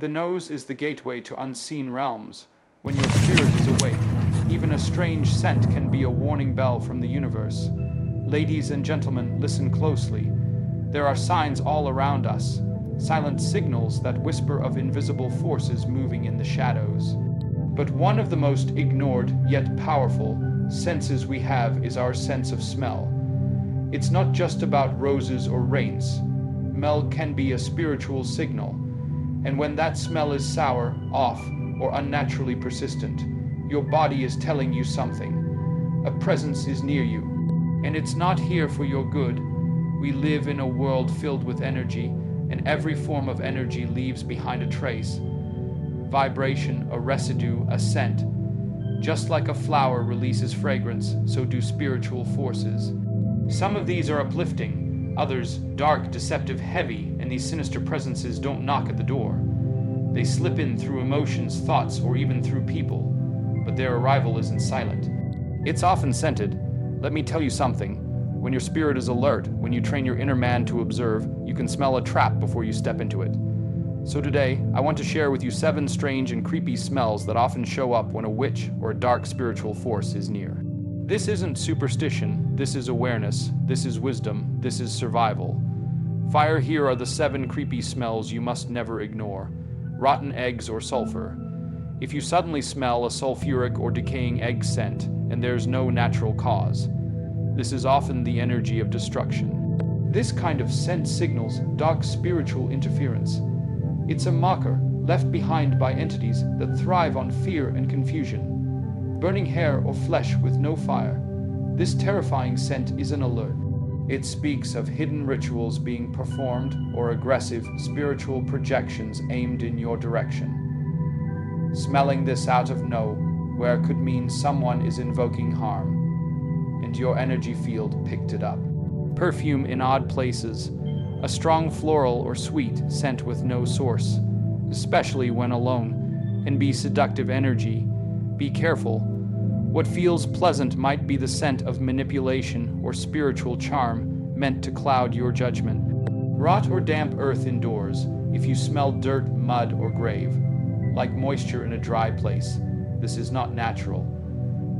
The nose is the gateway to unseen realms. When your spirit is awake, even a strange scent can be a warning bell from the universe. Ladies and gentlemen, listen closely. There are signs all around us, silent signals that whisper of invisible forces moving in the shadows. But one of the most ignored, yet powerful, senses we have is our sense of smell. It's not just about roses or rains. Smell can be a spiritual signal. And when that smell is sour, off, or unnaturally persistent, your body is telling you something. A presence is near you, and it's not here for your good. We live in a world filled with energy, and every form of energy leaves behind a trace. Vibration, a residue, a scent. Just like a flower releases fragrance, so do spiritual forces. Some of these are uplifting, others dark, deceptive, heavy, and these sinister presences don't knock at the door. They slip in through emotions, thoughts, or even through people, but their arrival isn't silent. It's often scented. Let me tell you something. When your spirit is alert, when you train your inner man to observe, you can smell a trap before you step into it. So today, I want to share with you 7 strange and creepy smells that often show up when a witch or a dark spiritual force is near. This isn't superstition, this is awareness, this is wisdom, this is survival. Fire, here are the 7 creepy smells you must never ignore. Rotten eggs or sulfur. If you suddenly smell a sulfuric or decaying egg scent, and there's no natural cause, this is often the energy of destruction. This kind of scent signals dark spiritual interference. It's a marker left behind by entities that thrive on fear and confusion. Burning hair or flesh with no fire. This terrifying scent is an alert. It speaks of hidden rituals being performed or aggressive spiritual projections aimed in your direction. Smelling this out of nowhere could mean someone is invoking harm, and your energy field picked it up. Perfume in odd places. A strong floral or sweet scent with no source, especially when alone, can be seductive energy. Be careful. What feels pleasant might be the scent of manipulation or spiritual charm meant to cloud your judgment. Rot or damp earth indoors. If you smell dirt, mud, or grave, like moisture in a dry place, this is not natural.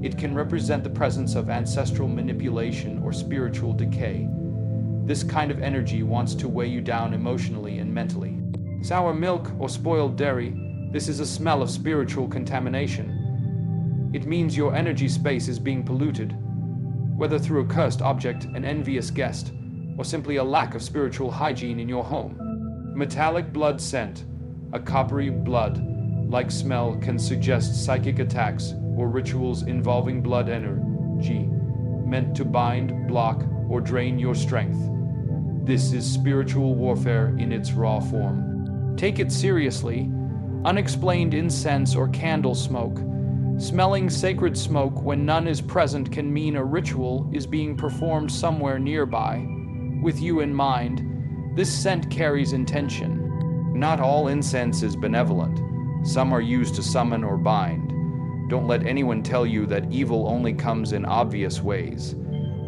It can represent the presence of ancestral manipulation or spiritual decay. This kind of energy wants to weigh you down emotionally and mentally. Sour milk or spoiled dairy. This is a smell of spiritual contamination. It means your energy space is being polluted, whether through a cursed object, an envious guest, or simply a lack of spiritual hygiene in your home. Metallic blood scent. A coppery blood-like smell can suggest psychic attacks or rituals involving blood energy, meant to bind, block, or drain your strength. This is spiritual warfare in its raw form. Take it seriously. Unexplained incense or candle smoke. Smelling sacred smoke when none is present can mean a ritual is being performed somewhere nearby. With you in mind, this scent carries intention. Not all incense is benevolent. Some are used to summon or bind. Don't let anyone tell you that evil only comes in obvious ways.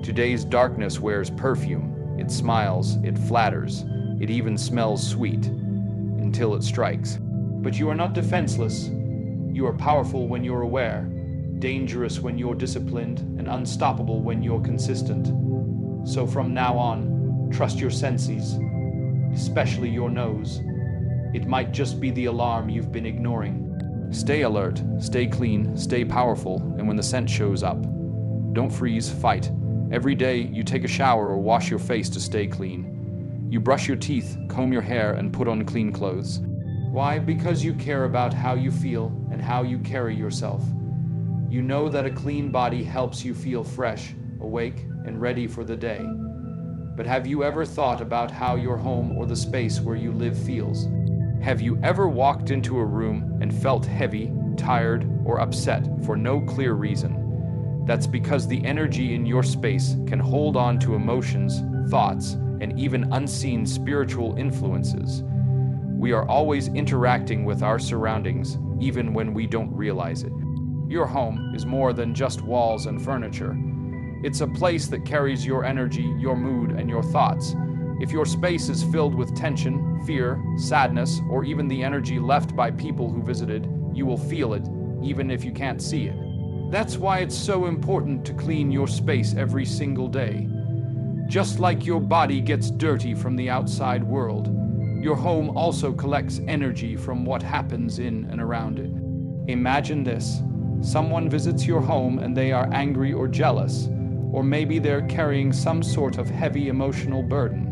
Today's darkness wears perfume. It smiles, it flatters, it even smells sweet, until it strikes. But you are not defenseless. You are powerful when you're aware, dangerous when you're disciplined, and unstoppable when you're consistent. So from now on, trust your senses, especially your nose. It might just be the alarm you've been ignoring. Stay alert, stay clean, stay powerful, and when the scent shows up, don't freeze, fight. Every day, you take a shower or wash your face to stay clean. You brush your teeth, comb your hair, and put on clean clothes. Why? Because you care about how you feel and how you carry yourself. You know that a clean body helps you feel fresh, awake, and ready for the day. But have you ever thought about how your home or the space where you live feels? Have you ever walked into a room and felt heavy, tired, or upset for no clear reason? That's because the energy in your space can hold on to emotions, thoughts, and even unseen spiritual influences. We are always interacting with our surroundings, even when we don't realize it. Your home is more than just walls and furniture. It's a place that carries your energy, your mood, and your thoughts. If your space is filled with tension, fear, sadness, or even the energy left by people who visited, you will feel it, even if you can't see it. That's why it's so important to clean your space every single day. Just like your body gets dirty from the outside world, your home also collects energy from what happens in and around it. Imagine this. Someone visits your home and they are angry or jealous, or maybe they're carrying some sort of heavy emotional burden.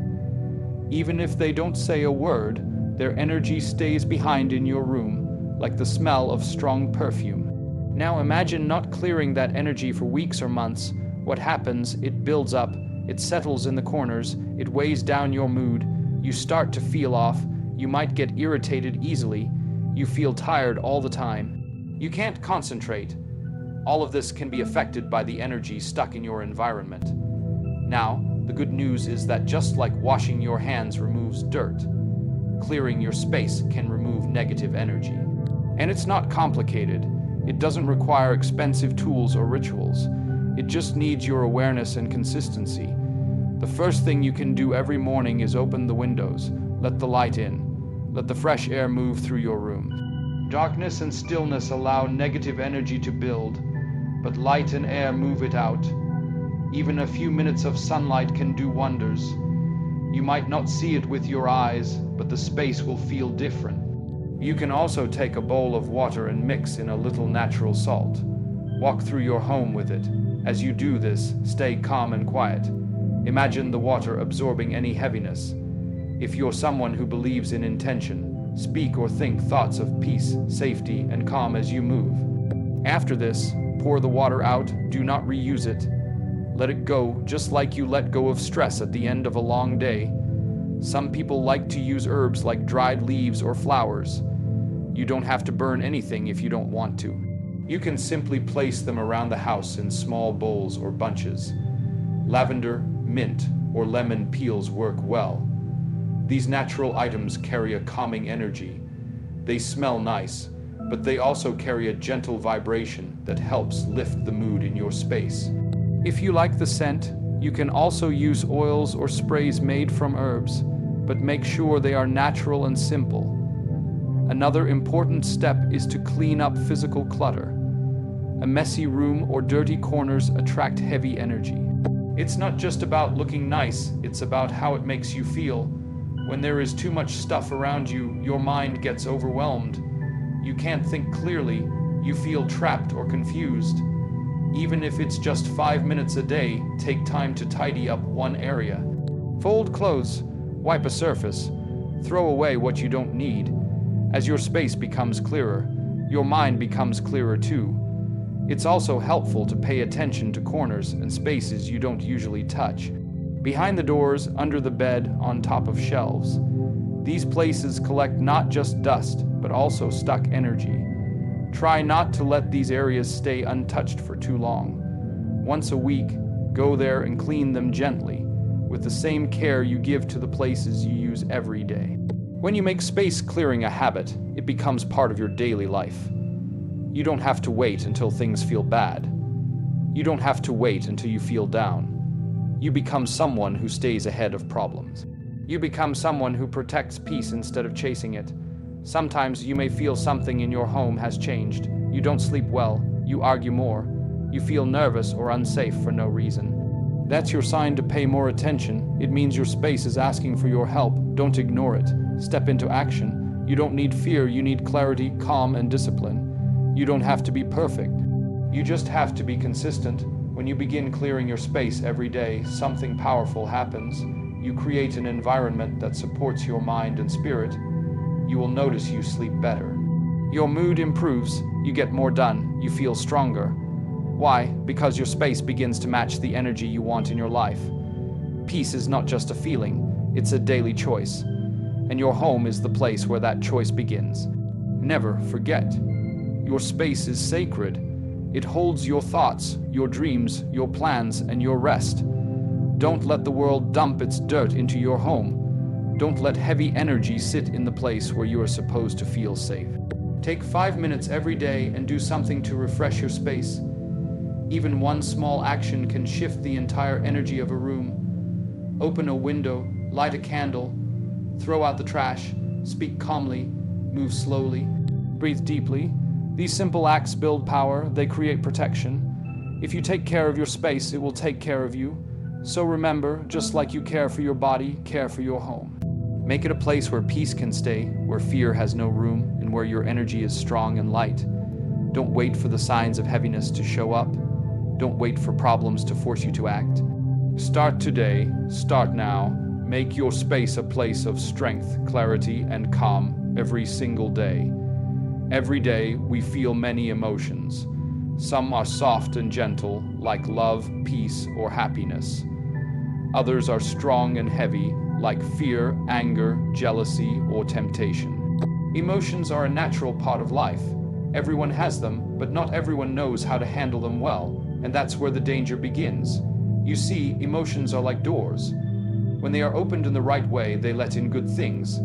Even if they don't say a word, their energy stays behind in your room, like the smell of strong perfume. Now imagine not clearing that energy for weeks or months. What happens? It builds up, it settles in the corners, it weighs down your mood, you start to feel off, you might get irritated easily, you feel tired all the time. You can't concentrate. All of this can be affected by the energy stuck in your environment. Now, the good news is that just like washing your hands removes dirt, clearing your space can remove negative energy. And it's not complicated. It doesn't require expensive tools or rituals. It just needs your awareness and consistency. The first thing you can do every morning is open the windows, let the light in, let the fresh air move through your room. Darkness and stillness allow negative energy to build, but light and air move it out. Even a few minutes of sunlight can do wonders. You might not see it with your eyes, but the space will feel different. You can also take a bowl of water and mix in a little natural salt. Walk through your home with it. As you do this, stay calm and quiet. Imagine the water absorbing any heaviness. If you're someone who believes in intention, speak or think thoughts of peace, safety, and calm as you move. After this, pour the water out, do not reuse it. Let it go, just like you let go of stress at the end of a long day. Some people like to use herbs like dried leaves or flowers. You don't have to burn anything if you don't want to. You can simply place them around the house in small bowls or bunches. Lavender, mint, or lemon peels work well. These natural items carry a calming energy. They smell nice, but they also carry a gentle vibration that helps lift the mood in your space. If you like the scent, you can also use oils or sprays made from herbs, but make sure they are natural and simple. Another important step is to clean up physical clutter. A messy room or dirty corners attract heavy energy. It's not just about looking nice, it's about how it makes you feel. When there is too much stuff around you, your mind gets overwhelmed. You can't think clearly, you feel trapped or confused. Even if it's just 5 minutes a day, take time to tidy up one area. Fold clothes, wipe a surface, throw away what you don't need. As your space becomes clearer, your mind becomes clearer too. It's also helpful to pay attention to corners and spaces you don't usually touch. Behind the doors, under the bed, on top of shelves. These places collect not just dust, but also stuck energy. Try not to let these areas stay untouched for too long. Once a week, go there and clean them gently, with the same care you give to the places you use every day. When you make space clearing a habit, it becomes part of your daily life. You don't have to wait until things feel bad. You don't have to wait until you feel down. You become someone who stays ahead of problems. You become someone who protects peace instead of chasing it. Sometimes you may feel something in your home has changed. You don't sleep well. You argue more. You feel nervous or unsafe for no reason. That's your sign to pay more attention. It means your space is asking for your help. Don't ignore it. Step into action. You don't need fear. You need clarity, calm, and discipline. You don't have to be perfect. You just have to be consistent. When you begin clearing your space every day, something powerful happens. You create an environment that supports your mind and spirit. You will notice you sleep better. Your mood improves. You get more done. You feel stronger. Why? Because your space begins to match the energy you want in your life. Peace is not just a feeling, it's a daily choice. And your home is the place where that choice begins. Never forget, your space is sacred. It holds your thoughts, your dreams, your plans, and your rest. Don't let the world dump its dirt into your home. Don't let heavy energy sit in the place where you are supposed to feel safe. Take 5 minutes every day and do something to refresh your space. Even one small action can shift the entire energy of a room. Open a window, Light a candle, throw out the trash, speak calmly, move slowly, breathe deeply. These simple acts build power, they create protection. If you take care of your space, it will take care of you. So remember, just like you care for your body, care for your home. Make it a place where peace can stay, where fear has no room, and where your energy is strong and light. Don't wait for the signs of heaviness to show up. Don't wait for problems to force you to act. Start today, start now. Make your space a place of strength, clarity, and calm every single day. Every day we feel many emotions. Some are soft and gentle, like love, peace, or happiness. Others are strong and heavy, like fear, anger, jealousy, or temptation. Emotions are a natural part of life. Everyone has them, but not everyone knows how to handle them well, and that's where the danger begins. You see, emotions are like doors. When they are opened in the right way, they let in good things,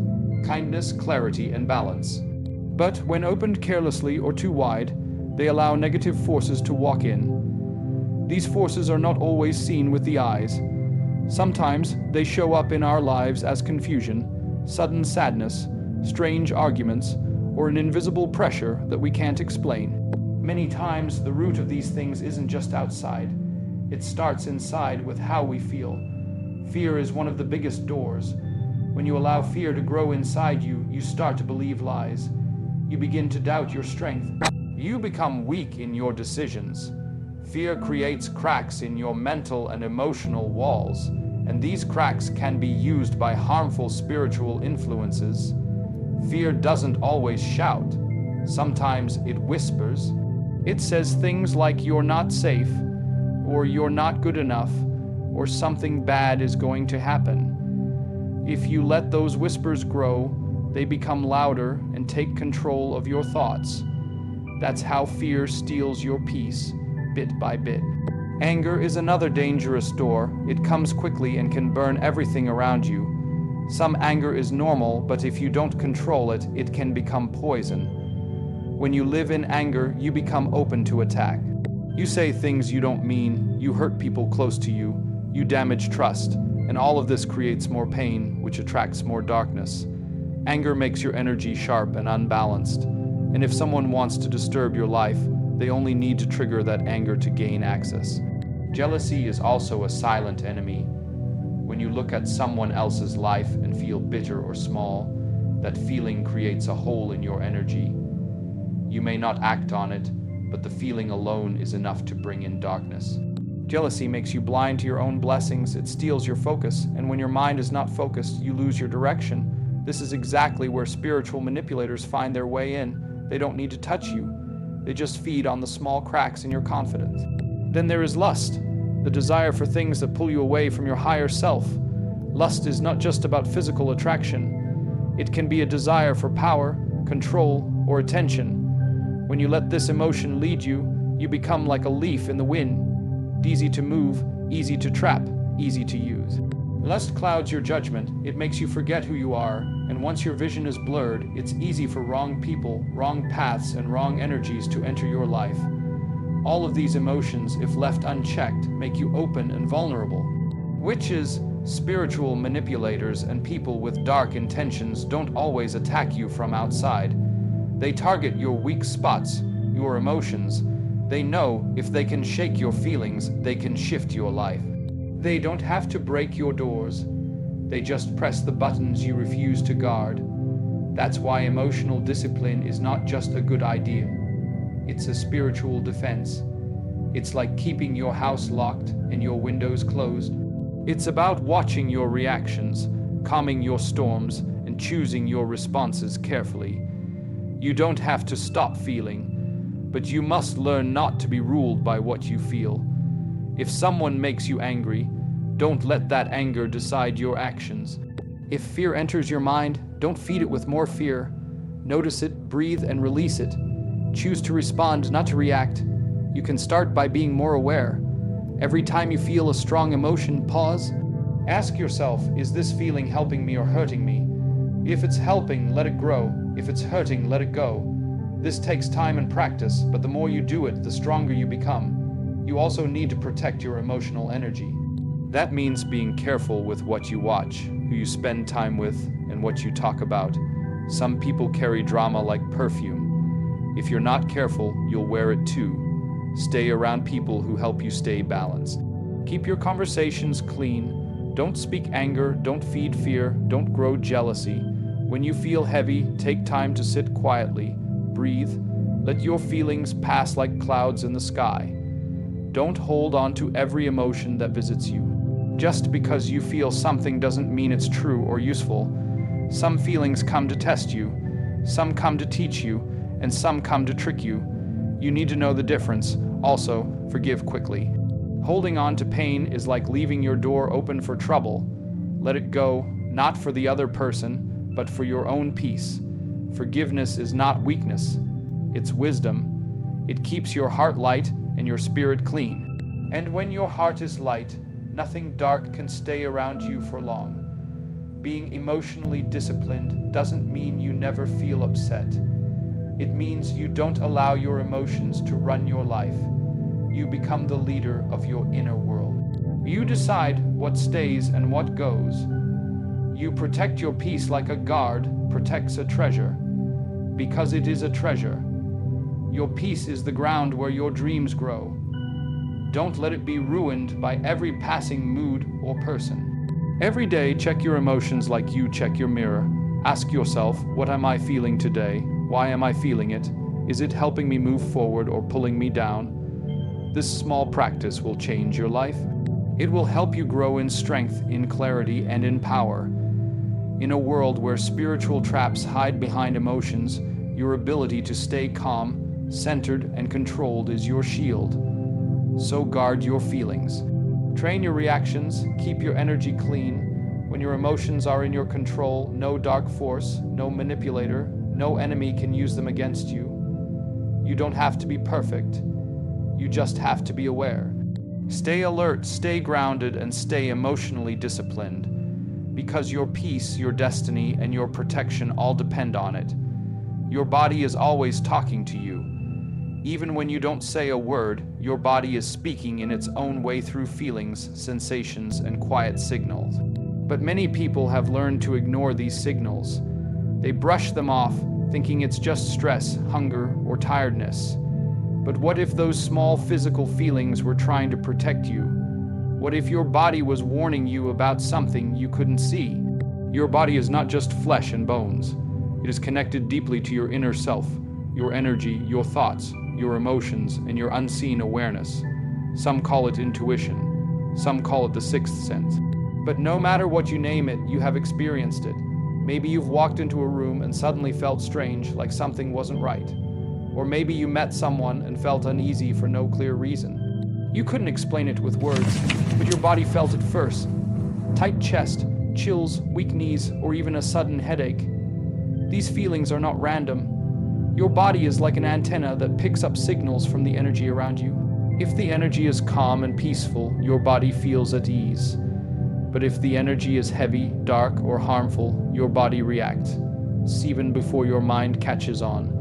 kindness, clarity, and balance. But when opened carelessly or too wide, they allow negative forces to walk in. These forces are not always seen with the eyes. Sometimes they show up in our lives as confusion, sudden sadness, strange arguments, or an invisible pressure that we can't explain. Many times the root of these things isn't just outside. It starts inside with how we feel. Fear is one of the biggest doors. When you allow fear to grow inside you, you start to believe lies. You begin to doubt your strength. You become weak in your decisions. Fear creates cracks in your mental and emotional walls, and these cracks can be used by harmful spiritual influences. Fear doesn't always shout. Sometimes it whispers. It says things like you're not safe, or you're not good enough, or something bad is going to happen. If you let those whispers grow, they become louder and take control of your thoughts. That's how fear steals your peace, bit by bit. Anger is another dangerous door. It comes quickly and can burn everything around you. Some anger is normal, but if you don't control it, it can become poison. When you live in anger, you become open to attack. You say things you don't mean, you hurt people close to you, you damage trust, and all of this creates more pain, which attracts more darkness. Anger makes your energy sharp and unbalanced, and if someone wants to disturb your life, they only need to trigger that anger to gain access. Jealousy is also a silent enemy. When you look at someone else's life and feel bitter or small, that feeling creates a hole in your energy. You may not act on it, but the feeling alone is enough to bring in darkness. Jealousy makes you blind to your own blessings. It steals your focus, and when your mind is not focused, you lose your direction. This is exactly where spiritual manipulators find their way in. They don't need to touch you. They just feed on the small cracks in your confidence. Then there is lust, the desire for things that pull you away from your higher self. Lust is not just about physical attraction. It can be a desire for power, control, or attention. When you let this emotion lead you, you become like a leaf in the wind, easy to move, easy to trap, easy to use. Lust clouds your judgment. It makes you forget who you are, and once your vision is blurred, it's easy for wrong people, wrong paths, and wrong energies to enter your life. All of these emotions, if left unchecked, make you open and vulnerable. Witches, spiritual manipulators, and people with dark intentions don't always attack you from outside. They target your weak spots, your emotions. They know if they can shake your feelings, they can shift your life. They don't have to break your doors. They just press the buttons you refuse to guard. That's why emotional discipline is not just a good idea. It's a spiritual defense. It's like keeping your house locked and your windows closed. It's about watching your reactions, calming your storms, and choosing your responses carefully. You don't have to stop feeling, but you must learn not to be ruled by what you feel. If someone makes you angry, don't let that anger decide your actions. If fear enters your mind, don't feed it with more fear. Notice it, breathe, and release it. Choose to respond, not to react. You can start by being more aware. Every time you feel a strong emotion, pause. Ask yourself, is this feeling helping me or hurting me? If it's helping, let it grow. If it's hurting, let it go. This takes time and practice, but the more you do it, the stronger you become. You also need to protect your emotional energy. That means being careful with what you watch, who you spend time with, and what you talk about. Some people carry drama like perfume. If you're not careful, you'll wear it too. Stay around people who help you stay balanced. Keep your conversations clean. Don't speak anger, don't feed fear, don't grow jealousy. When you feel heavy, take time to sit quietly, breathe, let your feelings pass like clouds in the sky. Don't hold on to every emotion that visits you. Just because you feel something doesn't mean it's true or useful. Some feelings come to test you, some come to teach you, and some come to trick you. You need to know the difference. Also, forgive quickly. Holding on to pain is like leaving your door open for trouble. Let it go, not for the other person, but for your own peace. Forgiveness is not weakness, it's wisdom. It keeps your heart light and your spirit clean. And when your heart is light, nothing dark can stay around you for long. Being emotionally disciplined doesn't mean you never feel upset. It means you don't allow your emotions to run your life. You become the leader of your inner world. You decide what stays and what goes. You protect your peace like a guard protects a treasure, because it is a treasure. Your peace is the ground where your dreams grow. Don't let it be ruined by every passing mood or person. Every day, check your emotions like you check your mirror. Ask yourself, what am I feeling today? Why am I feeling it? Is it helping me move forward or pulling me down? This small practice will change your life. It will help you grow in strength, in clarity, and in power. In a world where spiritual traps hide behind emotions, your ability to stay calm, centered, and controlled is your shield. So guard your feelings. Train your reactions, keep your energy clean. When your emotions are in your control, no dark force, no manipulator, no enemy can use them against you. You don't have to be perfect. You just have to be aware. Stay alert, stay grounded, and stay emotionally disciplined. Because your peace, your destiny, and your protection all depend on it. Your body is always talking to you. Even when you don't say a word, your body is speaking in its own way through feelings, sensations, and quiet signals. But many people have learned to ignore these signals. They brush them off, thinking it's just stress, hunger, or tiredness. But what if those small physical feelings were trying to protect you? What if your body was warning you about something you couldn't see? Your body is not just flesh and bones. It is connected deeply to your inner self, your energy, your thoughts, your emotions, and your unseen awareness. Some call it intuition. Some call it the sixth sense. But no matter what you name it, you have experienced it. Maybe you've walked into a room and suddenly felt strange, like something wasn't right. Or maybe you met someone and felt uneasy for no clear reason. You couldn't explain it with words, but your body felt it first. Tight chest, chills, weak knees, or even a sudden headache. These feelings are not random. Your body is like an antenna that picks up signals from the energy around you. If the energy is calm and peaceful, your body feels at ease. But if the energy is heavy, dark, or harmful, your body reacts, even before your mind catches on.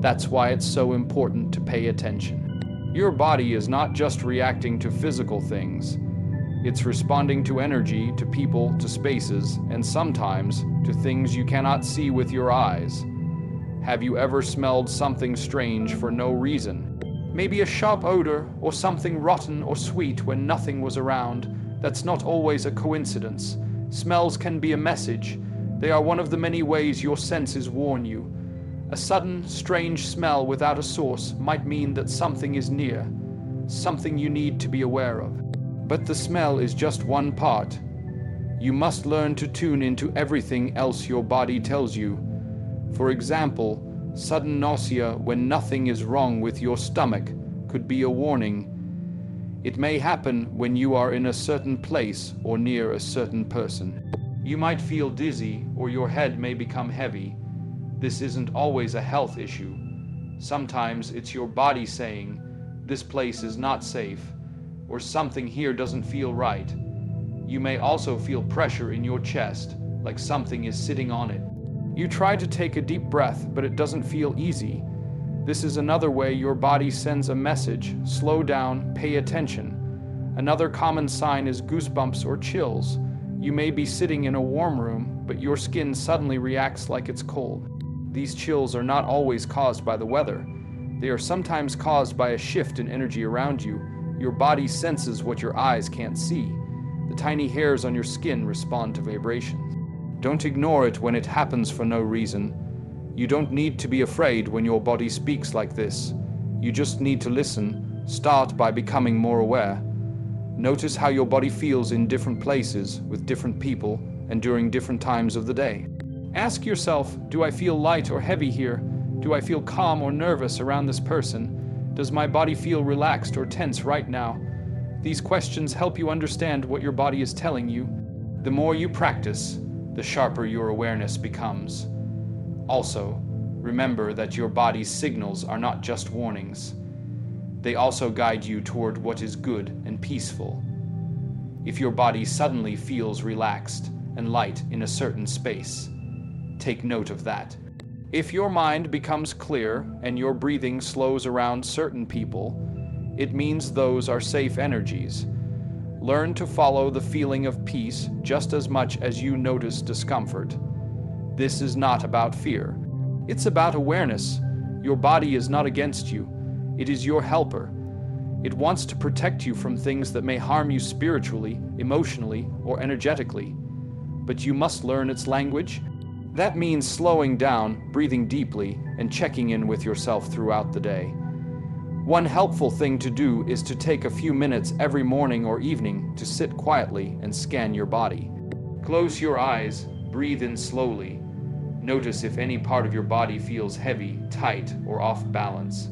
That's why it's so important to pay attention. Your body is not just reacting to physical things. It's responding to energy, to people, to spaces, and sometimes to things you cannot see with your eyes. Have you ever smelled something strange for no reason? Maybe a sharp odor, or something rotten or sweet when nothing was around. That's not always a coincidence. Smells can be a message. They are one of the many ways your senses warn you. A sudden, strange smell without a source might mean that something is near, something you need to be aware of. But the smell is just one part. You must learn to tune into everything else your body tells you. For example, sudden nausea when nothing is wrong with your stomach could be a warning. It may happen when you are in a certain place or near a certain person. You might feel dizzy or your head may become heavy. This isn't always a health issue. Sometimes it's your body saying, this place is not safe, or something here doesn't feel right. You may also feel pressure in your chest, like something is sitting on it. You try to take a deep breath, but it doesn't feel easy. This is another way your body sends a message. Slow down, pay attention. Another common sign is goosebumps or chills. You may be sitting in a warm room, but your skin suddenly reacts like it's cold. These chills are not always caused by the weather. They are sometimes caused by a shift in energy around you. Your body senses what your eyes can't see. The tiny hairs on your skin respond to vibrations. Don't ignore it when it happens for no reason. You don't need to be afraid when your body speaks like this. You just need to listen. Start by becoming more aware. Notice how your body feels in different places, with different people, and during different times of the day. Ask yourself, do I feel light or heavy here? Do I feel calm or nervous around this person? Does my body feel relaxed or tense right now? These questions help you understand what your body is telling you. The more you practice, the sharper your awareness becomes. Also, remember that your body's signals are not just warnings. They also guide you toward what is good and peaceful. If your body suddenly feels relaxed and light in a certain space, take note of that. If your mind becomes clear and your breathing slows around certain people, it means those are safe energies. Learn to follow the feeling of peace just as much as you notice discomfort. This is not about fear. It's about awareness. Your body is not against you. It is your helper. It wants to protect you from things that may harm you spiritually, emotionally, or energetically. But you must learn its language. That means slowing down, breathing deeply, and checking in with yourself throughout the day. One helpful thing to do is to take a few minutes every morning or evening to sit quietly and scan your body. Close your eyes, breathe in slowly. Notice if any part of your body feels heavy, tight, or off balance.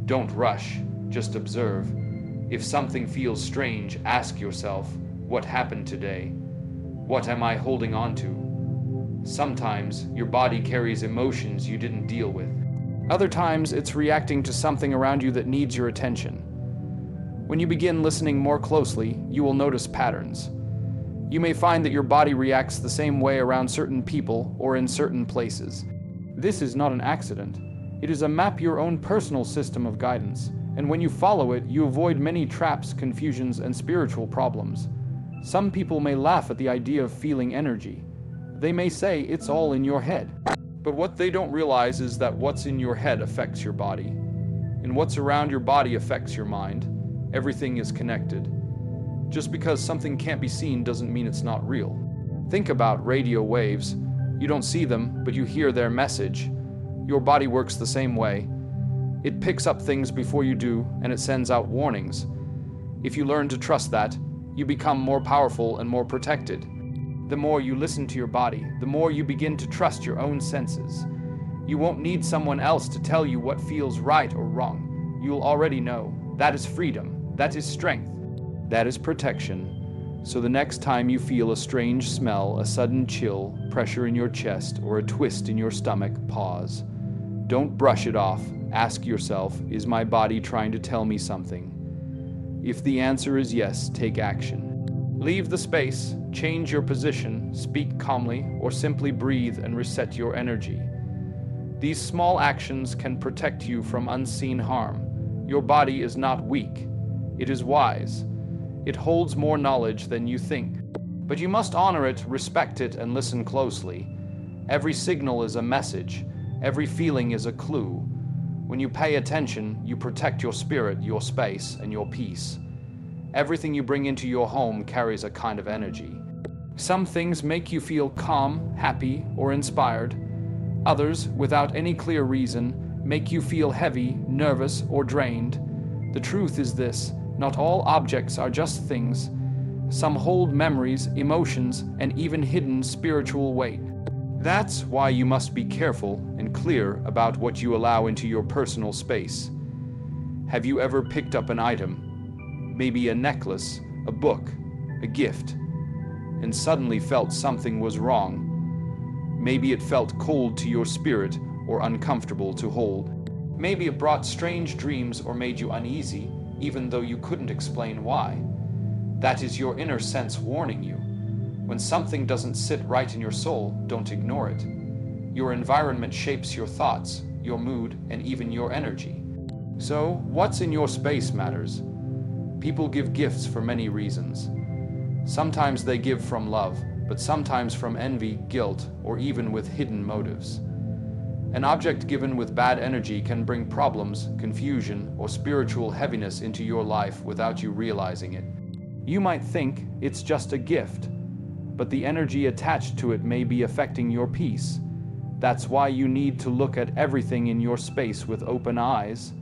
Don't rush, just observe. If something feels strange, ask yourself, what happened today? What am I holding on to? Sometimes your body carries emotions you didn't deal with. Other times it's reacting to something around you that needs your attention. When you begin listening more closely, you will notice patterns. You may find that your body reacts the same way around certain people or in certain places. This is not an accident. It is a map your own personal system of guidance, and when you follow it, you avoid many traps, confusions, and spiritual problems. Some people may laugh at the idea of feeling energy. They may say it's all in your head. But what they don't realize is that what's in your head affects your body, and what's around your body affects your mind. Everything is connected. Just because something can't be seen doesn't mean it's not real. Think about radio waves. You don't see them, but you hear their message. Your body works the same way. It picks up things before you do, and it sends out warnings. If you learn to trust that, you become more powerful and more protected. The more you listen to your body, the more you begin to trust your own senses. You won't need someone else to tell you what feels right or wrong. You'll already know. That is freedom. That is strength. That is protection. So the next time you feel a strange smell, a sudden chill, pressure in your chest, or a twist in your stomach, pause. Don't brush it off. Ask yourself, is my body trying to tell me something? If the answer is yes, take action. Leave the space, change your position, speak calmly, or simply breathe and reset your energy. These small actions can protect you from unseen harm. Your body is not weak. It is wise. It holds more knowledge than you think. But you must honor it, respect it, and listen closely. Every signal is a message. Every feeling is a clue. When you pay attention, you protect your spirit, your space, and your peace. Everything you bring into your home carries a kind of energy. Some things make you feel calm, happy, or inspired. Others, without any clear reason, make you feel heavy, nervous, or drained. The truth is this: not all objects are just things. Some hold memories, emotions, and even hidden spiritual weight. That's why you must be careful and clear about what you allow into your personal space. Have you ever picked up an item, maybe a necklace, a book, a gift, and suddenly felt something was wrong? Maybe it felt cold to your spirit or uncomfortable to hold. Maybe it brought strange dreams or made you uneasy, even though you couldn't explain why. That is your inner sense warning you. When something doesn't sit right in your soul, don't ignore it. Your environment shapes your thoughts, your mood, and even your energy. So, what's in your space matters. People give gifts for many reasons. Sometimes they give from love, but sometimes from envy, guilt, or even with hidden motives. An object given with bad energy can bring problems, confusion, or spiritual heaviness into your life without you realizing it. You might think it's just a gift, but the energy attached to it may be affecting your peace. That's why you need to look at everything in your space with open eyes.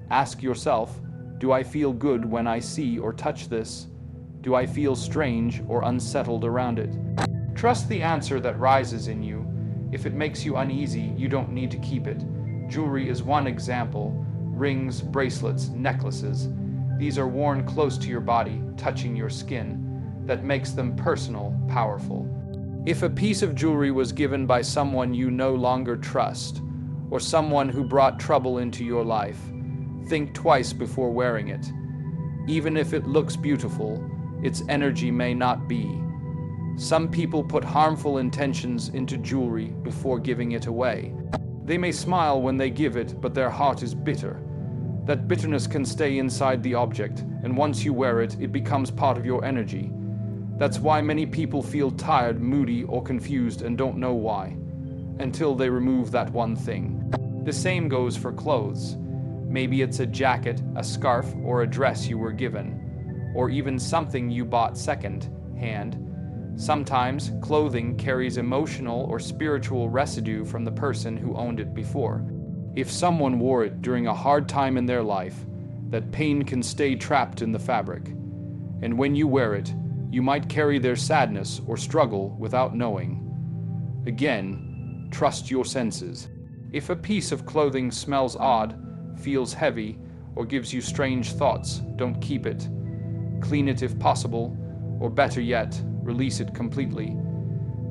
Ask yourself, do I feel good when I see or touch this? Do I feel strange or unsettled around it? Trust the answer that rises in you. If it makes you uneasy, you don't need to keep it. Jewelry is one example. Rings, bracelets, necklaces. These are worn close to your body, touching your skin. That makes them personal, powerful. If a piece of jewelry was given by someone you no longer trust, or someone who brought trouble into your life, think twice before wearing it. Even if it looks beautiful, its energy may not be. Some people put harmful intentions into jewelry before giving it away. They may smile when they give it, but their heart is bitter. That bitterness can stay inside the object, and once you wear it, it becomes part of your energy. That's why many people feel tired, moody, or confused and don't know why, until they remove that one thing. The same goes for clothes. Maybe it's a jacket, a scarf, or a dress you were given, or even something you bought second-hand. Sometimes clothing carries emotional or spiritual residue from the person who owned it before. If someone wore it during a hard time in their life, that pain can stay trapped in the fabric. And when you wear it, you might carry their sadness or struggle without knowing. Again, trust your senses. If a piece of clothing smells odd, feels heavy, or gives you strange thoughts, don't keep it. Clean it if possible, or better yet, release it completely.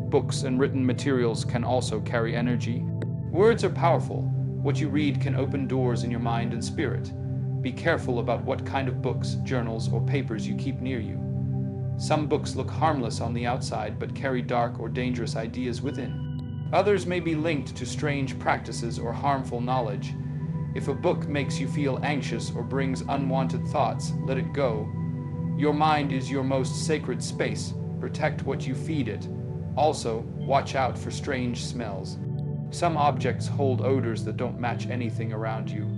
Books and written materials can also carry energy. Words are powerful. What you read can open doors in your mind and spirit. Be careful about what kind of books, journals, or papers you keep near you. Some books look harmless on the outside but carry dark or dangerous ideas within. Others may be linked to strange practices or harmful knowledge. If a book makes you feel anxious or brings unwanted thoughts, let it go. Your mind is your most sacred space. Protect what you feed it. Also, watch out for strange smells. Some objects hold odors that don't match anything around you.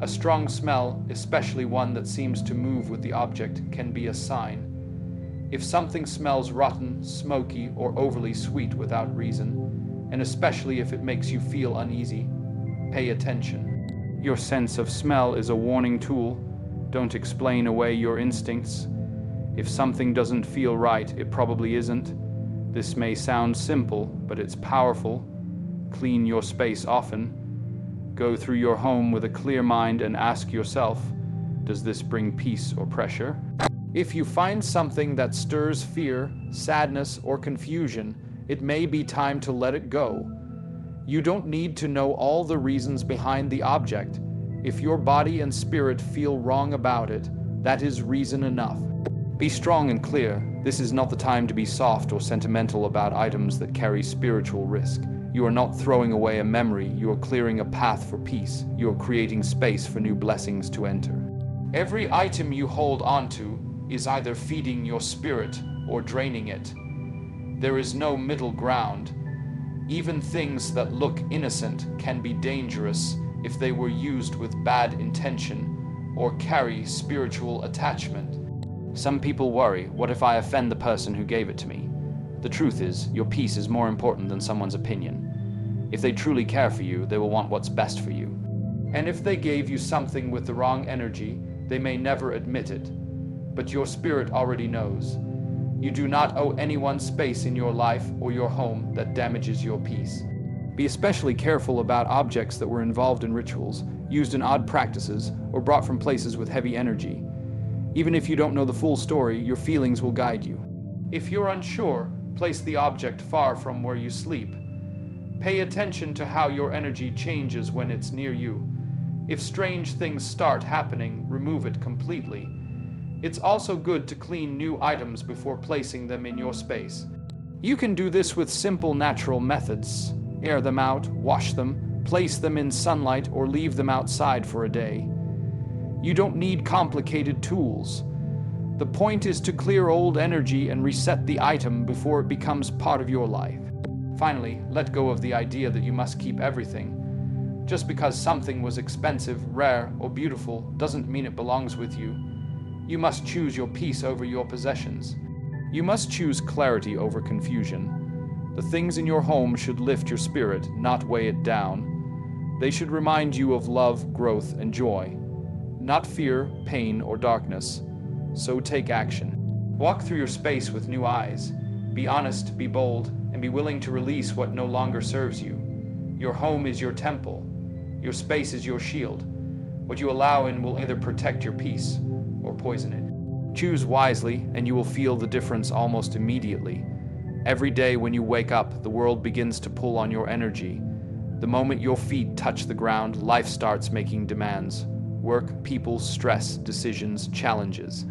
A strong smell, especially one that seems to move with the object, can be a sign. If something smells rotten, smoky, or overly sweet without reason, and especially if it makes you feel uneasy, pay attention. Your sense of smell is a warning tool. Don't explain away your instincts. If something doesn't feel right, it probably isn't. This may sound simple, but it's powerful. Clean your space often. Go through your home with a clear mind and ask yourself, does this bring peace or pressure? If you find something that stirs fear, sadness, or confusion, it may be time to let it go. You don't need to know all the reasons behind the object. If your body and spirit feel wrong about it, that is reason enough. Be strong and clear. This is not the time to be soft or sentimental about items that carry spiritual risk. You are not throwing away a memory, you are clearing a path for peace. You are creating space for new blessings to enter. Every item you hold onto is either feeding your spirit or draining it. There is no middle ground. Even things that look innocent can be dangerous if they were used with bad intention or carry spiritual attachment. Some people worry, what if I offend the person who gave it to me? The truth is, your peace is more important than someone's opinion. If they truly care for you, they will want what's best for you. And if they gave you something with the wrong energy, they may never admit it. But your spirit already knows. You do not owe anyone space in your life or your home that damages your peace. Be especially careful about objects that were involved in rituals, used in odd practices, or brought from places with heavy energy. Even if you don't know the full story, your feelings will guide you. If you're unsure, place the object far from where you sleep. Pay attention to how your energy changes when it's near you. If strange things start happening, remove it completely. It's also good to clean new items before placing them in your space. You can do this with simple natural methods. Air them out, wash them, place them in sunlight, or leave them outside for a day. You don't need complicated tools. The point is to clear old energy and reset the item before it becomes part of your life. Finally, let go of the idea that you must keep everything. Just because something was expensive, rare, or beautiful doesn't mean it belongs with you. You must choose your peace over your possessions. You must choose clarity over confusion. The things in your home should lift your spirit, not weigh it down. They should remind you of love, growth, and joy, not fear, pain, or darkness. So take action. Walk through your space with new eyes. Be honest, be bold, and be willing to release what no longer serves you. Your home is your temple. Your space is your shield. What you allow in will either protect your peace or poison it. Choose wisely, and you will feel the difference almost immediately. Every day when you wake up, the world begins to pull on your energy. The moment your feet touch the ground, life starts making demands. Work, people, stress, decisions, challenges.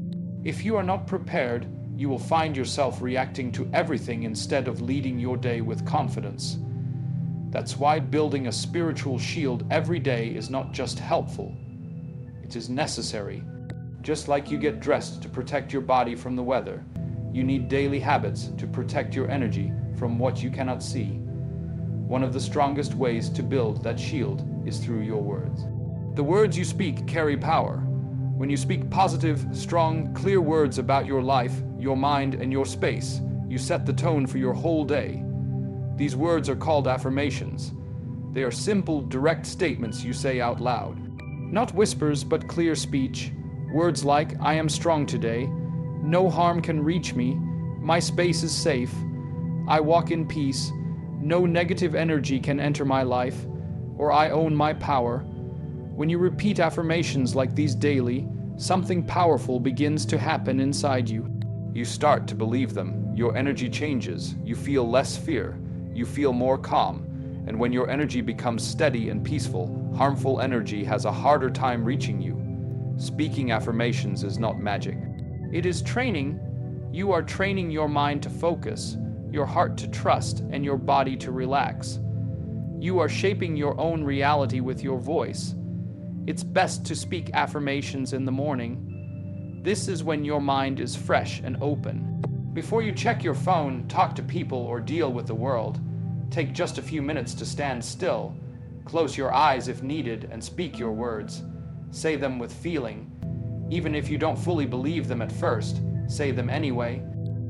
If you are not prepared, you will find yourself reacting to everything instead of leading your day with confidence. That's why building a spiritual shield every day is not just helpful, it is necessary. Just like you get dressed to protect your body from the weather, you need daily habits to protect your energy from what you cannot see. One of the strongest ways to build that shield is through your words. The words you speak carry power. When you speak positive, strong, clear words about your life, your mind, and your space, you set the tone for your whole day. These words are called affirmations. They are simple, direct statements you say out loud. Not whispers, but clear speech. Words like, I am strong today, no harm can reach me, my space is safe, I walk in peace, no negative energy can enter my life, or I own my power. When you repeat affirmations like these daily, something powerful begins to happen inside you. You start to believe them. Your energy changes. You feel less fear. You feel more calm. And when your energy becomes steady and peaceful, harmful energy has a harder time reaching you. Speaking affirmations is not magic. It is training. You are training your mind to focus, your heart to trust, and your body to relax. You are shaping your own reality with your voice. It's best to speak affirmations in the morning. This is when your mind is fresh and open. Before you check your phone, talk to people, or deal with the world, take just a few minutes to stand still. Close your eyes if needed and speak your words. Say them with feeling. Even if you don't fully believe them at first, say them anyway.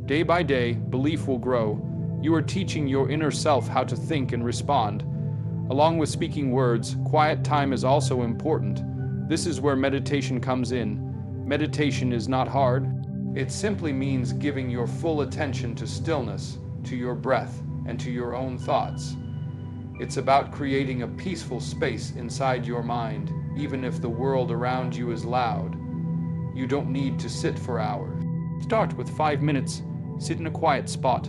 Day by day, belief will grow. You are teaching your inner self how to think and respond. Along with speaking words, quiet time is also important. This is where meditation comes in. Meditation is not hard. It simply means giving your full attention to stillness, to your breath, and to your own thoughts. It's about creating a peaceful space inside your mind, even if the world around you is loud. You don't need to sit for hours. Start with 5 minutes. Sit in a quiet spot.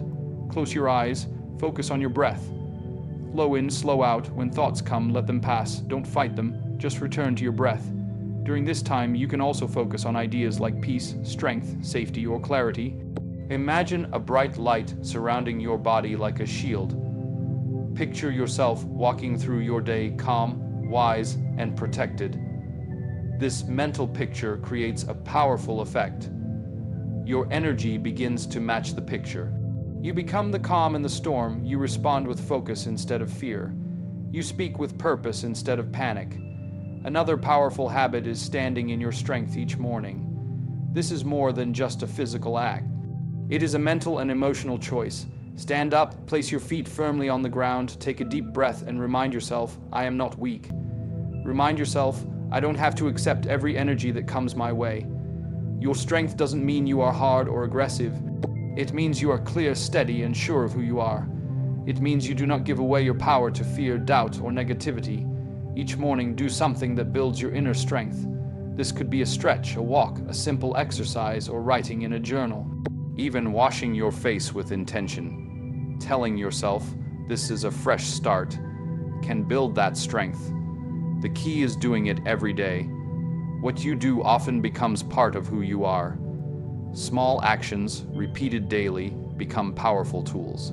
Close your eyes. Focus on your breath. Slow in, slow out. When thoughts come, let them pass. Don't fight them. Just return to your breath. During this time, you can also focus on ideas like peace, strength, safety, or clarity. Imagine a bright light surrounding your body like a shield. Picture yourself walking through your day calm, wise, and protected. This mental picture creates a powerful effect. Your energy begins to match the picture. You become the calm in the storm. You respond with focus instead of fear. You speak with purpose instead of panic. Another powerful habit is standing in your strength each morning. This is more than just a physical act. It is a mental and emotional choice. Stand up, place your feet firmly on the ground, take a deep breath, and remind yourself, I am not weak. Remind yourself, I don't have to accept every energy that comes my way. Your strength doesn't mean you are hard or aggressive. It means you are clear, steady, and sure of who you are. It means you do not give away your power to fear, doubt, or negativity. Each morning, do something that builds your inner strength. This could be a stretch, a walk, a simple exercise, or writing in a journal. Even washing your face with intention, telling yourself this is a fresh start, can build that strength. The key is doing it every day. What you do often becomes part of who you are. Small actions, repeated daily, become powerful tools.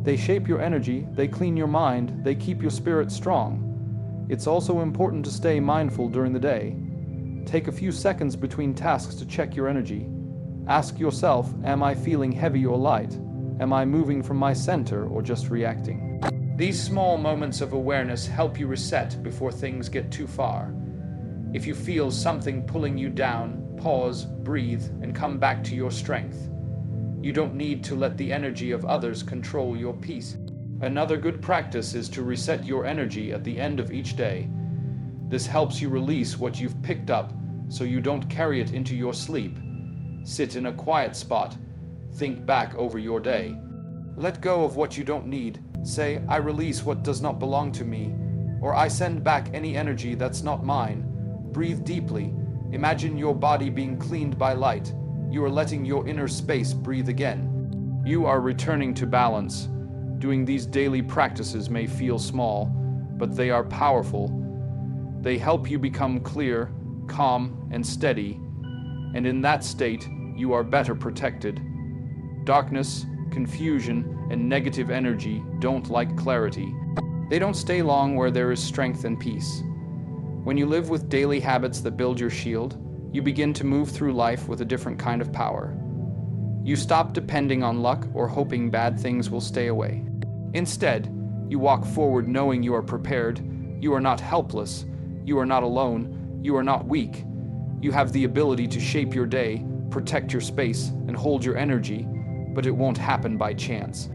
They shape your energy, they clean your mind, they keep your spirit strong. It's also important to stay mindful during the day. Take a few seconds between tasks to check your energy. Ask yourself, am I feeling heavy or light? Am I moving from my center or just reacting? These small moments of awareness help you reset before things get too far. If you feel something pulling you down, pause, breathe, and come back to your strength. You don't need to let the energy of others control your peace. Another good practice is to reset your energy at the end of each day. This helps you release what you've picked up so you don't carry it into your sleep. Sit in a quiet spot. Think back over your day. Let go of what you don't need. Say, I release what does not belong to me, or I send back any energy that's not mine. Breathe deeply. Imagine your body being cleaned by light. You are letting your inner space breathe again. You are returning to balance. Doing these daily practices may feel small, but they are powerful. They help you become clear, calm, and steady, and in that state, you are better protected. Darkness, confusion, and negative energy don't like clarity. They don't stay long where there is strength and peace. When you live with daily habits that build your shield, you begin to move through life with a different kind of power. You stop depending on luck or hoping bad things will stay away. Instead, you walk forward knowing you are prepared. You are not helpless. You are not alone. You are not weak. You have the ability to shape your day, protect your space, and hold your energy, but it won't happen by chance.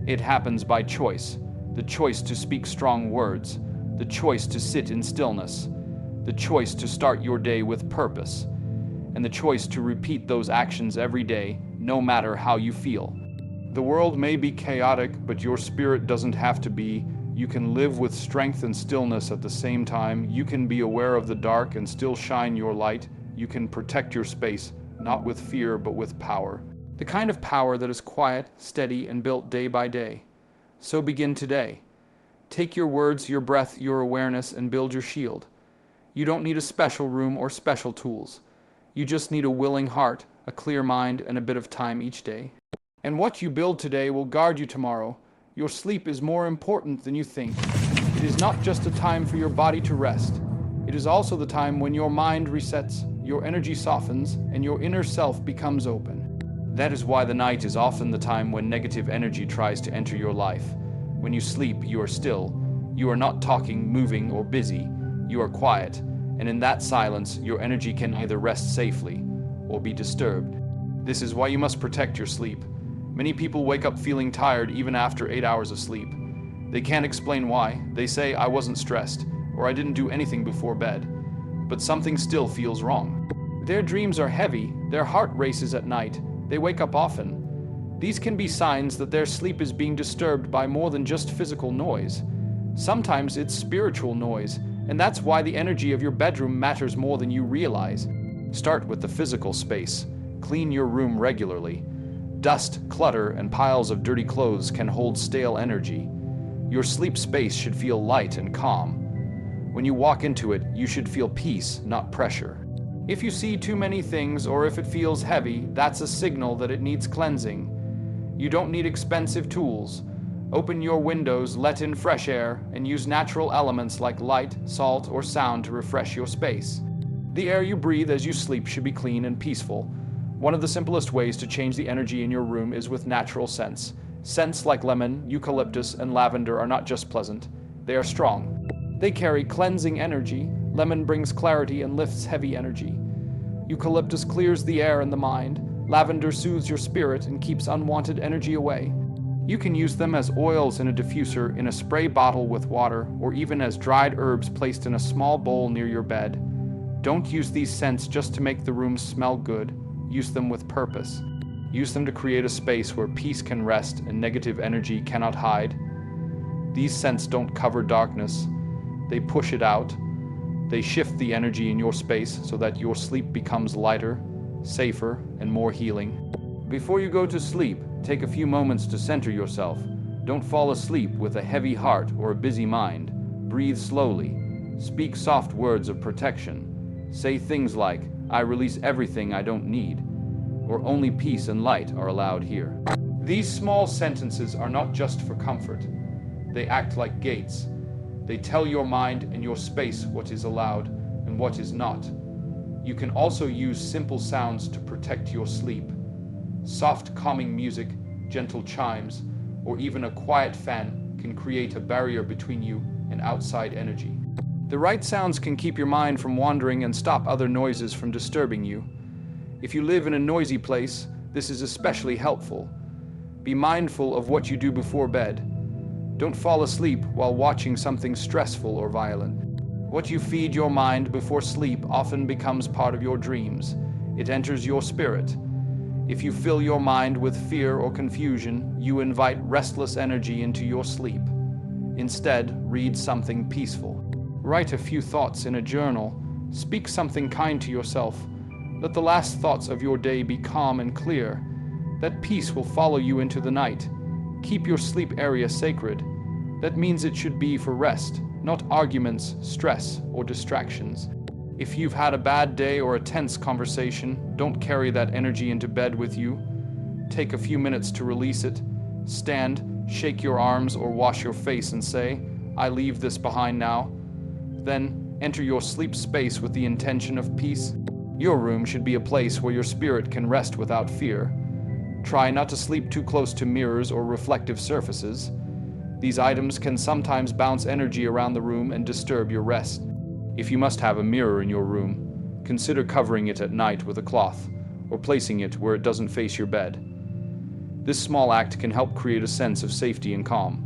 It happens by choice. The choice to speak strong words. The choice to sit in stillness. The choice to start your day with purpose. And the choice to repeat those actions every day, no matter how you feel. The world may be chaotic, but your spirit doesn't have to be. You can live with strength and stillness at the same time. You can be aware of the dark and still shine your light. You can protect your space, not with fear, but with power. The kind of power that is quiet, steady, and built day by day. So begin today. Take your words, your breath, your awareness, and build your shield. You don't need a special room or special tools. You just need a willing heart, a clear mind, and a bit of time each day. And what you build today will guard you tomorrow. Your sleep is more important than you think. It is not just a time for your body to rest. It is also the time when your mind resets, your energy softens, and your inner self becomes open. That is why the night is often the time when negative energy tries to enter your life. When you sleep, you are still. You are not talking, moving, or busy. You are quiet, and in that silence, your energy can either rest safely or be disturbed. This is why you must protect your sleep. Many people wake up feeling tired even after 8 hours of sleep. They can't explain why. They say, I wasn't stressed, or I didn't do anything before bed. But something still feels wrong. Their dreams are heavy, their heart races at night, they wake up often. These can be signs that their sleep is being disturbed by more than just physical noise. Sometimes it's spiritual noise, and that's why the energy of your bedroom matters more than you realize. Start with the physical space. Clean your room regularly. Dust, clutter, and piles of dirty clothes can hold stale energy. Your sleep space should feel light and calm. When you walk into it, you should feel peace, not pressure. If you see too many things or if it feels heavy, that's a signal that it needs cleansing. You don't need expensive tools. Open your windows, let in fresh air, and use natural elements like light, salt, or sound to refresh your space. The air you breathe as you sleep should be clean and peaceful. One of the simplest ways to change the energy in your room is with natural scents. Scents like lemon, eucalyptus, and lavender are not just pleasant, they are strong. They carry cleansing energy. Lemon brings clarity and lifts heavy energy. Eucalyptus clears the air and the mind. Lavender soothes your spirit and keeps unwanted energy away. You can use them as oils in a diffuser, in a spray bottle with water, or even as dried herbs placed in a small bowl near your bed. Don't use these scents just to make the room smell good. Use them with purpose. Use them to create a space where peace can rest and negative energy cannot hide. These scents don't cover darkness. They push it out. They shift the energy in your space so that your sleep becomes lighter, safer, and more healing. Before you go to sleep, take a few moments to center yourself. Don't fall asleep with a heavy heart or a busy mind. Breathe slowly. Speak soft words of protection. Say things like, I release everything I don't need, or only peace and light are allowed here. These small sentences are not just for comfort. They act like gates. They tell your mind and your space what is allowed and what is not. You can also use simple sounds to protect your sleep. Soft, calming music, gentle chimes, or even a quiet fan can create a barrier between you and outside energy. The right sounds can keep your mind from wandering and stop other noises from disturbing you. If you live in a noisy place, this is especially helpful. Be mindful of what you do before bed. Don't fall asleep while watching something stressful or violent. What you feed your mind before sleep often becomes part of your dreams. It enters your spirit. If you fill your mind with fear or confusion, you invite restless energy into your sleep. Instead, read something peaceful. Write a few thoughts in a journal. Speak something kind to yourself. Let the last thoughts of your day be calm and clear. That peace will follow you into the night. Keep your sleep area sacred. That means it should be for rest, not arguments, stress, or distractions. If you've had a bad day or a tense conversation, don't carry that energy into bed with you. Take a few minutes to release it. Stand, shake your arms, or wash your face and say, "I leave this behind now." Then enter your sleep space with the intention of peace. Your room should be a place where your spirit can rest without fear. Try not to sleep too close to mirrors or reflective surfaces. These items can sometimes bounce energy around the room and disturb your rest. If you must have a mirror in your room, consider covering it at night with a cloth or placing it where it doesn't face your bed. This small act can help create a sense of safety and calm.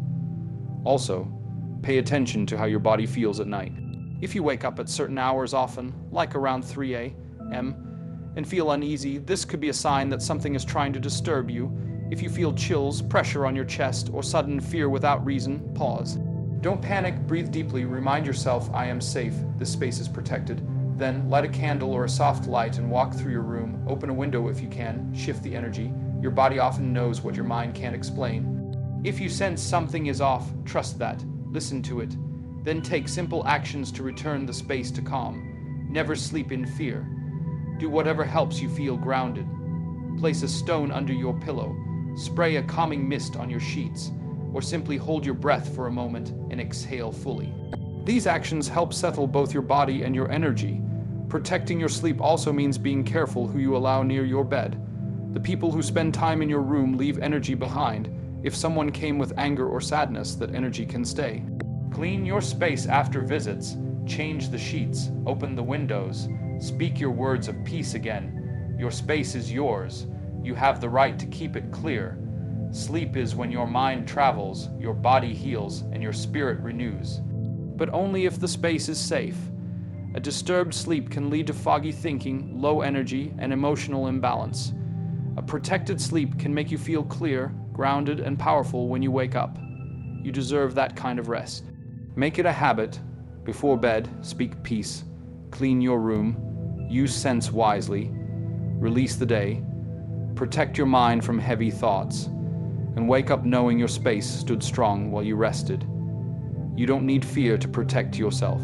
Also, pay attention to how your body feels at night. If you wake up at certain hours often, like around 3 a.m., and feel uneasy, this could be a sign that something is trying to disturb you. If you feel chills, pressure on your chest, or sudden fear without reason, pause. Don't panic, breathe deeply, remind yourself, "I am safe, this space is protected." Then light a candle or a soft light and walk through your room. Open a window if you can, shift the energy. Your body often knows what your mind can't explain. If you sense something is off, trust that. Listen to it. Then take simple actions to return the space to calm. Never sleep in fear. Do whatever helps you feel grounded. Place a stone under your pillow. Spray a calming mist on your sheets. Or simply hold your breath for a moment and exhale fully. These actions help settle both your body and your energy. Protecting your sleep also means being careful who you allow near your bed. The people who spend time in your room leave energy behind. If someone came with anger or sadness, that energy can stay. Clean your space after visits. Change the sheets. Open the windows. Speak your words of peace again. Your space is yours. You have the right to keep it clear. Sleep is when your mind travels, your body heals, and your spirit renews. But only if the space is safe. A disturbed sleep can lead to foggy thinking, low energy, and emotional imbalance. A protected sleep can make you feel clear, grounded, and powerful when you wake up. You deserve that kind of rest. Make it a habit. Before bed, speak peace. Clean your room. Use scents wisely. Release the day. Protect your mind from heavy thoughts. And wake up knowing your space stood strong while you rested. You don't need fear to protect yourself.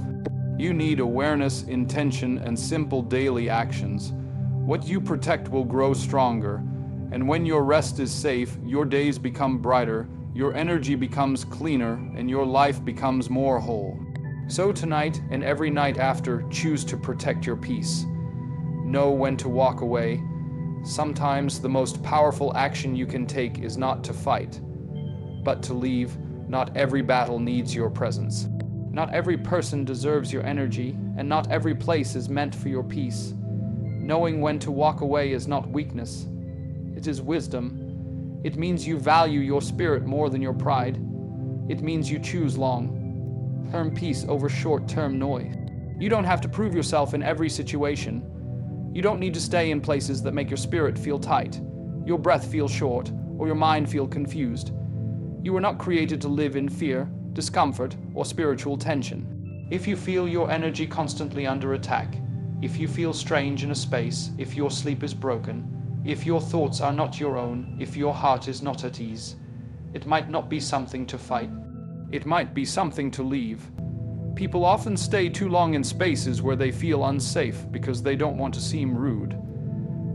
You need awareness, intention, and simple daily actions. What you protect will grow stronger. And when your rest is safe, your days become brighter, your energy becomes cleaner, and your life becomes more whole. So tonight and every night after, choose to protect your peace. Know when to walk away. Sometimes the most powerful action you can take is not to fight, but to leave. Not every battle needs your presence. Not every person deserves your energy, and not every place is meant for your peace. Knowing when to walk away is not weakness. It is wisdom. It means you value your spirit more than your pride. It means you choose long-term peace over short-term noise. You don't have to prove yourself in every situation. You don't need to stay in places that make your spirit feel tight, your breath feel short, or your mind feel confused. You were not created to live in fear, discomfort, or spiritual tension. If you feel your energy constantly under attack, if you feel strange in a space, if your sleep is broken, if your thoughts are not your own, if your heart is not at ease, it might not be something to fight. It might be something to leave. People often stay too long in spaces where they feel unsafe because they don't want to seem rude.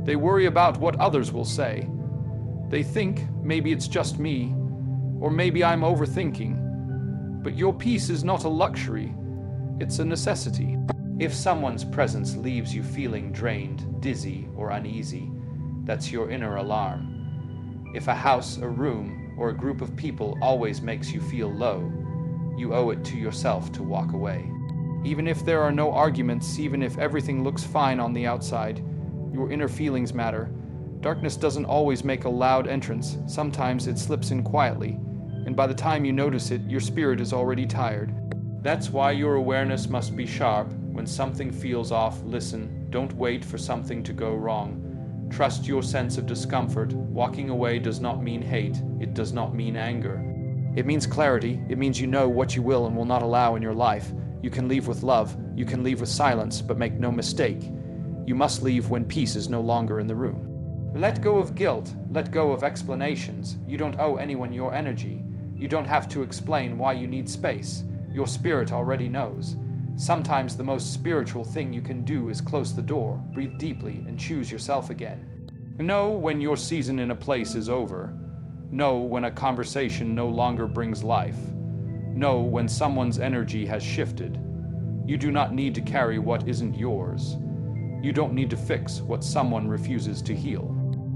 They worry about what others will say. They think maybe it's just me, or maybe I'm overthinking. But your peace is not a luxury, it's a necessity. If someone's presence leaves you feeling drained, dizzy, or uneasy, that's your inner alarm. If a house, a room, or a group of people always makes you feel low, you owe it to yourself to walk away. Even if there are no arguments, even if everything looks fine on the outside, your inner feelings matter. Darkness doesn't always make a loud entrance. Sometimes it slips in quietly, and by the time you notice it, your spirit is already tired. That's why your awareness must be sharp. When something feels off, listen. Don't wait for something to go wrong. Trust your sense of discomfort. Walking away does not mean hate. It does not mean anger. It means clarity. It means you know what you will and will not allow in your life. You can leave with love. You can leave with silence, but make no mistake. You must leave when peace is no longer in the room. Let go of guilt. Let go of explanations. You don't owe anyone your energy. You don't have to explain why you need space. Your spirit already knows. Sometimes the most spiritual thing you can do is close the door, breathe deeply, and choose yourself again. Know when your season in a place is over. Know when a conversation no longer brings life. Know when someone's energy has shifted. You do not need to carry what isn't yours. You don't need to fix what someone refuses to heal.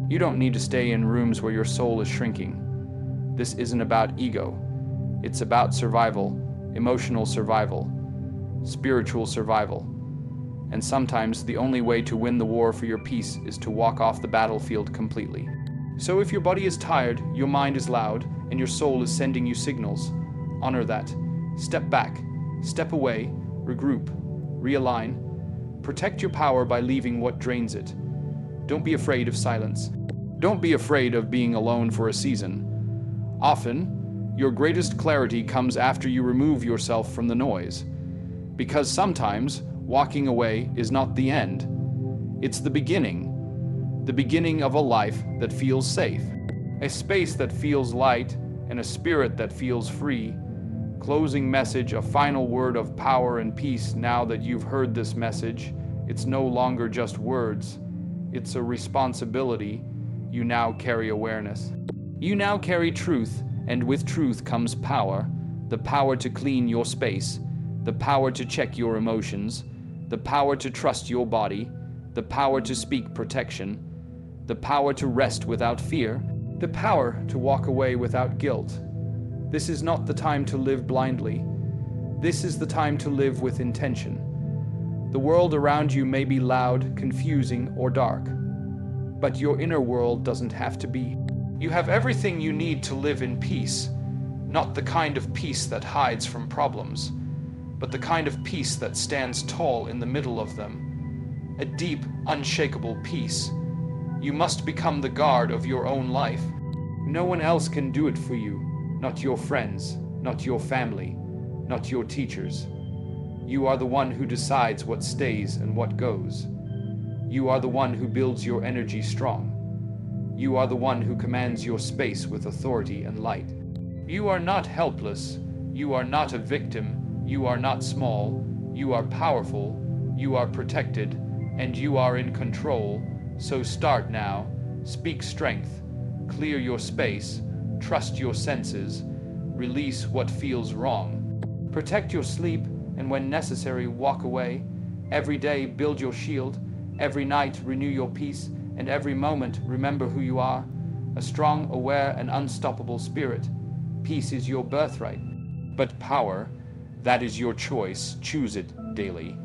You don't need to stay in rooms where your soul is shrinking. This isn't about ego. It's about survival, emotional survival, spiritual survival. And sometimes the only way to win the war for your peace is to walk off the battlefield completely. So if your body is tired, your mind is loud, and your soul is sending you signals, honor that. Step back, step away, regroup, realign. Protect your power by leaving what drains it. Don't be afraid of silence. Don't be afraid of being alone for a season. Often, your greatest clarity comes after you remove yourself from the noise. Because sometimes, walking away is not the end. It's the beginning of a life that feels safe, a space that feels light, and a spirit that feels free. Closing message, a final word of power and peace. Now that you've heard this message, it's no longer just words. It's a responsibility. You now carry awareness. You now carry truth, and with truth comes power. The power to clean your space, the power to check your emotions, the power to trust your body, the power to speak protection, the power to rest without fear, the power to walk away without guilt. This is not the time to live blindly. This is the time to live with intention. The world around you may be loud, confusing, or dark, but your inner world doesn't have to be. You have everything you need to live in peace, not the kind of peace that hides from problems, but the kind of peace that stands tall in the middle of them. A deep, unshakable peace. You must become the guard of your own life. No one else can do it for you, not your friends, not your family, not your teachers. You are the one who decides what stays and what goes. You are the one who builds your energy strong. You are the one who commands your space with authority and light. You are not helpless. You are not a victim. You are not small. You are powerful. You are protected. And you are in control. So start now. Speak strength. Clear your space. Trust your senses. Release what feels wrong. Protect your sleep, and when necessary, walk away. Every day, build your shield. Every night, renew your peace. And every moment, remember who you are. A strong, aware, and unstoppable spirit. Peace is your birthright. But power, that is your choice. Choose it daily.